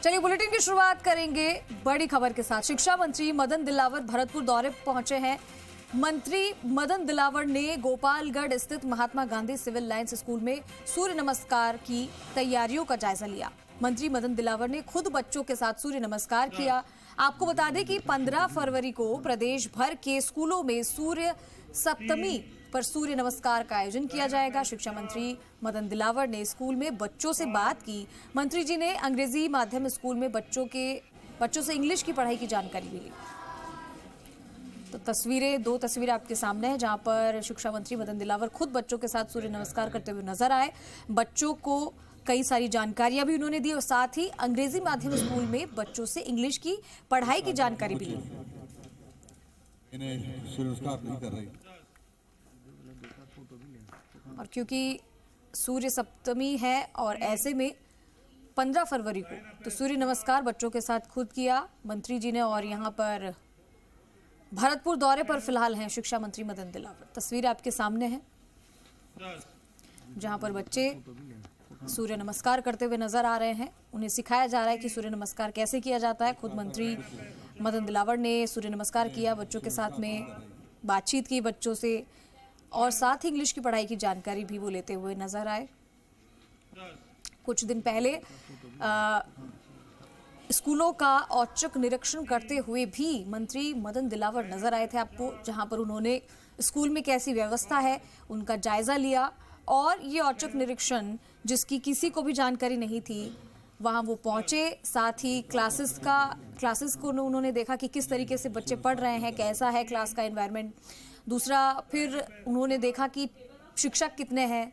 चलिए बुलेटिन की शुरुआत करेंगे बड़ी खबर के साथ। शिक्षा मंत्री मदन दिलावर भरतपुर दौरे पहुंचे हैं। मंत्री मदन दिलावर ने गोपालगढ़ स्थित Mahatma Gandhi civil lines school में सूर्य नमस्कार की तैयारियों का जायजा लिया। मंत्री मदन दिलावर ने खुद बच्चों के साथ सूर्य नमस्कार किया। आपको बता दें कि 15 फरवरी को प्रदेश भर के स्कूलों में सूर्य सप्तमी पर सूर्य नमस्कार का आयोजन किया जाएगा। शिक्षा मंत्री मदन दिलावर ने स्कूल में बच्चों से बात की। मंत्री जी ने अंग्रेजी माध्यम स्कूल में बच्चों से इंग्लिश की पढ़ाई की जानकारी भी ली। तो दो तस्वीरें आपके सामने हैं, जहां पर शिक्षा मंत्री मदन दिलावर खुद बच्चों के साथ सूर्य नमस्कार करते हुए नजर आए। बच्चों को कई सारी जानकारियां भी उन्होंने दी और साथ ही अंग्रेजी माध्यम स्कूल में बच्चों से इंग्लिश की पढ़ाई की जानकारी भी ली। और क्योंकि सूर्य सप्तमी है और ऐसे में 15 फरवरी को तो सूर्य नमस्कार बच्चों के साथ खुद किया मंत्री जी ने। और यहाँ पर भरतपुर दौरे पर फिलहाल हैं शिक्षा मंत्री मदन दिलावर। तस्वीर आपके सामने है, जहां पर बच्चे सूर्य नमस्कार करते हुए नजर आ रहे हैं। उन्हें सिखाया जा रहा है कि सूर्य नमस्कार कैसे किया जाता है। खुद मंत्री मदन दिलावर ने सूर्य नमस्कार किया, बच्चों के साथ में बातचीत की बच्चों से, और साथ ही इंग्लिश की पढ़ाई की जानकारी भी वो लेते हुए नजर आए। कुछ दिन पहले स्कूलों का औचक निरीक्षण करते हुए भी मंत्री मदन दिलावर नजर आए थे आपको, जहां पर उन्होंने स्कूल में कैसी व्यवस्था है उनका जायजा लिया। और ये औचक निरीक्षण जिसकी किसी को भी जानकारी नहीं थी, वहां वो पहुंचे। साथ ही क्लासेस को उन्होंने देखा कि किस तरीके से बच्चे पढ़ रहे हैं, कैसा है क्लास का एनवायरनमेंट। दूसरा, फिर उन्होंने देखा कि शिक्षक कितने हैं,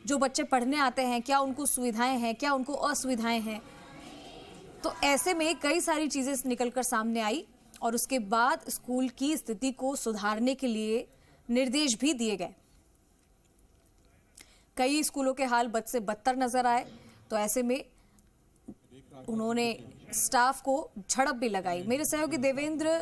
जो बच्चे पढ़ने आते हैं क्या उनको सुविधाएं हैं, क्या उनको असुविधाएं हैं। तो ऐसे में कई सारी चीजें निकलकर सामने आई और उसके बाद स्कूल की स्थिति को सुधारने के लिए निर्देश भी दिए गए। कई स्कूलों के हाल बद से बदतर नजर आए, तो ऐसे में उन्होंने स्टाफ को झड़प भी लगाई। मेरे सहयोगी देवेंद्र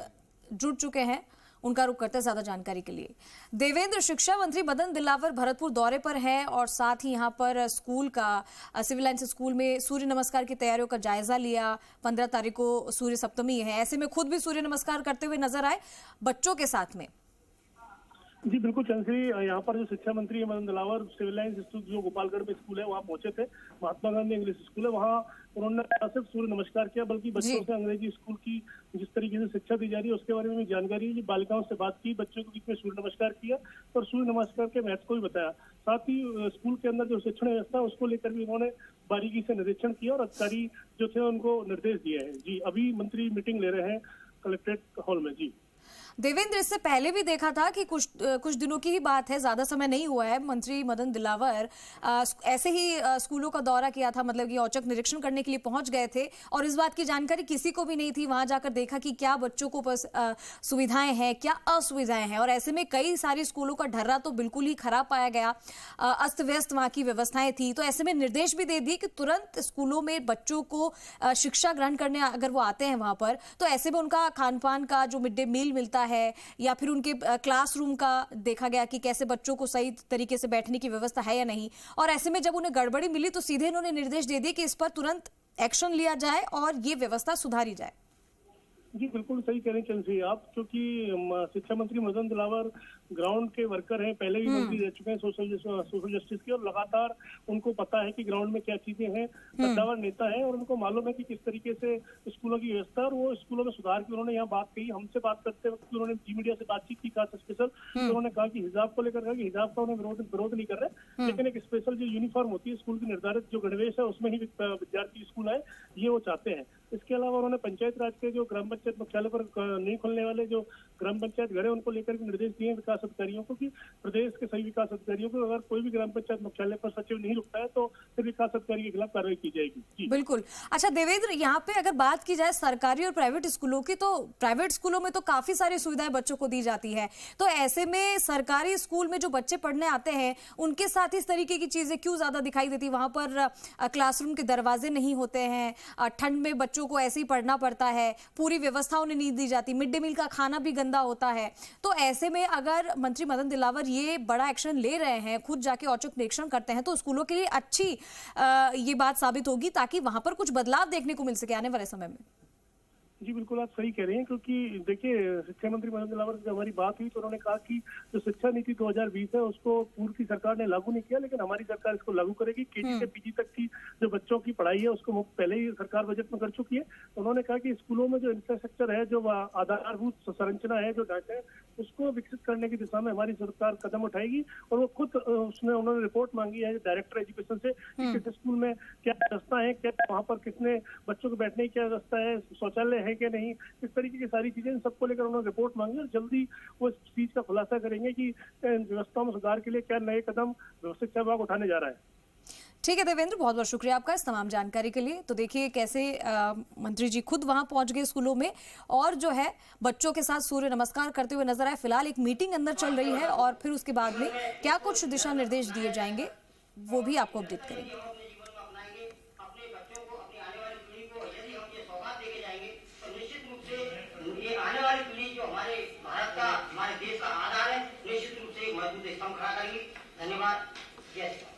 जुड़ चुके हैं, उनका रुख करते हैं ज्यादा जानकारी के लिए। देवेंद्र, शिक्षा मंत्री मदन दिलावर भरतपुर दौरे पर हैं और साथ ही यहाँ पर स्कूल का सिविल लाइंस स्कूल में सूर्य नमस्कार की तैयारियों का जायजा लिया। 15 तारीख को सूर्य सप्तमी है, ऐसे में खुद भी सूर्य नमस्कार करते हुए नजर आए बच्चों के साथ में। जी बिल्कुल चंद्रश्री, यहाँ पर जो शिक्षा मंत्री मदन दिलावर सिविल लाइंस जो गोपालगढ़ में स्कूल है वहाँ पहुंचे थे। महात्मा गांधी इंग्लिश स्कूल है, वहाँ उन्होंने न सिर्फ सूर्य नमस्कार किया बल्कि बच्चों से अंग्रेजी स्कूल की जिस तरीके से शिक्षा दी जा रही है उसके बारे में भी जानकारी दी। बालिकाओं से बात की, बच्चों के बीच में सूर्य नमस्कार किया और सूर्य नमस्कार के महत्व को भी बताया। साथ ही स्कूल के अंदर जो शिक्षण व्यवस्था उसको लेकर भी उन्होंने बारीकी से निरीक्षण किया और अधिकारी जो थे उनको निर्देश दिए हैं। जी, अभी मंत्री मीटिंग ले रहे हैं कलेक्ट्रेट हॉल में। जी देवेंद्र, इससे पहले भी देखा था कि कुछ दिनों की ही बात है, ज्यादा समय नहीं हुआ है, मंत्री मदन दिलावर ऐसे ही स्कूलों का दौरा किया था, मतलब कि औचक निरीक्षण करने के लिए पहुंच गए थे और इस बात की जानकारी किसी को भी नहीं थी। वहां जाकर देखा कि क्या बच्चों को सुविधाएं हैं, क्या असुविधाएं हैं, और ऐसे में कई सारे स्कूलों का ढर्रा तो बिल्कुल ही खराब पाया गया, अस्त व्यस्त वहां की व्यवस्थाएं थी। तो ऐसे में निर्देश भी दे दिए कि तुरंत स्कूलों में बच्चों को शिक्षा ग्रहण करने अगर वो आते हैं वहां पर, तो ऐसे में उनका खान पान का जो मिड डे मील मिलता है या फिर उनके क्लासरूम का देखा गया कि कैसे बच्चों को सही तरीके से बैठने की व्यवस्था है या नहीं। और ऐसे में जब उन्हें गड़बड़ी मिली तो सीधे इन्होंने निर्देश दे दिए कि इस पर तुरंत एक्शन लिया जाए और ये व्यवस्था सुधारी जाए। जी बिल्कुल सही कह रहे हैं चंद्रश्री आप, क्योंकि शिक्षा मंत्री मदन दिलावर ग्राउंड के वर्कर हैं, पहले भी मंत्री रह चुके हैं सोशल जस्टिस के, और लगातार उनको पता है कि ग्राउंड में क्या चीजें हैं। कद्दावर नेता है और उनको मालूम है कि किस तरीके से स्कूलों की व्यवस्था और वो स्कूलों में सुधार की उन्होंने यहाँ बात कही। हमसे बात करते वक्त उन्होंने जी मीडिया से बातचीत की, खास स्पेशल उन्होंने कहा कि हिजाब को लेकर कहा कि हिजाब का उन्हें विरोध नहीं कर रहे, लेकिन एक स्पेशल जो यूनिफॉर्म होती है स्कूल की निर्धारित जो गणवेश है उसमें ही विद्यार्थी स्कूल आए, ये वो चाहते हैं। इसके अलावा उन्होंने पंचायत राज के जो ग्राम पंचायत मुख्यालय पर नहीं खुलने वाले जो ग्राम पंचायत घर है उनको लेकर के निर्देश दिए विकास अधिकारियों को कि प्रदेश के सभी विकास अधिकारियों को अगर कोई भी ग्राम पंचायत मुख्यालय पर सचिव नहीं रुकता है तो फिर विकास अधिकारी के खिलाफ कार्रवाई की जाएगी। बिल्कुल। अच्छा देवेंद्र, यहाँ पे अगर बात की जाए सरकारी और प्राइवेट स्कूलों की, तो प्राइवेट स्कूलों में तो काफी सारी सुविधाएं बच्चों को दी जाती है, तो ऐसे में सरकारी स्कूल में जो बच्चे पढ़ने आते हैं उनके साथ इस तरीके की चीजें क्यों ज्यादा दिखाई देती? वहां पर क्लासरूम के दरवाजे नहीं होते हैं, ठंड में बच्चों को ऐसे ही पढ़ना पड़ता है, पूरी व्यवस्था उन्हें नहीं दी जाती, मिड डे मील का खाना भी गंदा होता है। तो ऐसे में अगर मंत्री मदन दिलावर ये बड़ा एक्शन ले रहे हैं, खुद जाके औचक निरीक्षण करते हैं, तो स्कूलों के लिए अच्छी ये बात साबित होगी, ताकि वहां पर कुछ बदलाव देखने को मिल सके आने वाले समय में। जी बिल्कुल, आप सही कह रहे हैं, क्योंकि देखिए शिक्षा मंत्री मदन दिलावर से हमारी बात हुई तो उन्होंने कहा कि जो शिक्षा नीति 2020 है उसको पूर्व की सरकार ने लागू नहीं किया, लेकिन हमारी सरकार इसको लागू करेगी। केजी से पीजी तक की जो बच्चों की पढ़ाई है उसको पहले ही सरकार बजट में कर चुकी है। तो उन्होंने कहा कि स्कूलों में जो इंफ्रास्ट्रक्चर है, जो आधारभूत संरचना है, जो ढांचा है, उसको विकसित करने की दिशा में हमारी सरकार कदम उठाएगी। और वो खुद उन्होंने रिपोर्ट मांगी है डायरेक्टर एजुकेशन से कि किस स्कूल में क्या व्यवस्था है, क्या वहाँ पर कितने बच्चों को बैठने की क्या व्यवस्था है, शौचालय है कि नहीं, इस तरीके की सारी चीजें, सबको लेकर उन्होंने रिपोर्ट मांगी और जल्दी वो इस चीज का खुलासा करेंगे कि व्यवस्था में सुधार के लिए क्या नए कदम शिक्षा विभाग उठाने जा रहा है। ठीक है देवेंद्र, बहुत बहुत शुक्रिया आपका इस तमाम जानकारी के लिए। तो देखिए कैसे मंत्री जी खुद वहां पहुंच गए स्कूलों में और जो है बच्चों के साथ सूर्य नमस्कार करते हुए नजर आए। फिलहाल एक मीटिंग अंदर चल रही है और फिर उसके बाद में क्या कुछ दिशा निर्देश दिए जाएंगे वो भी आपको अपडेट करेंगे। आने वाली पीढ़ी जो हमारे भारत का, हमारे देश का आधार है, निश्चित रूप से एक मजबूत स्तंभ खड़ा करेगी। धन्यवाद। जय श्री राम।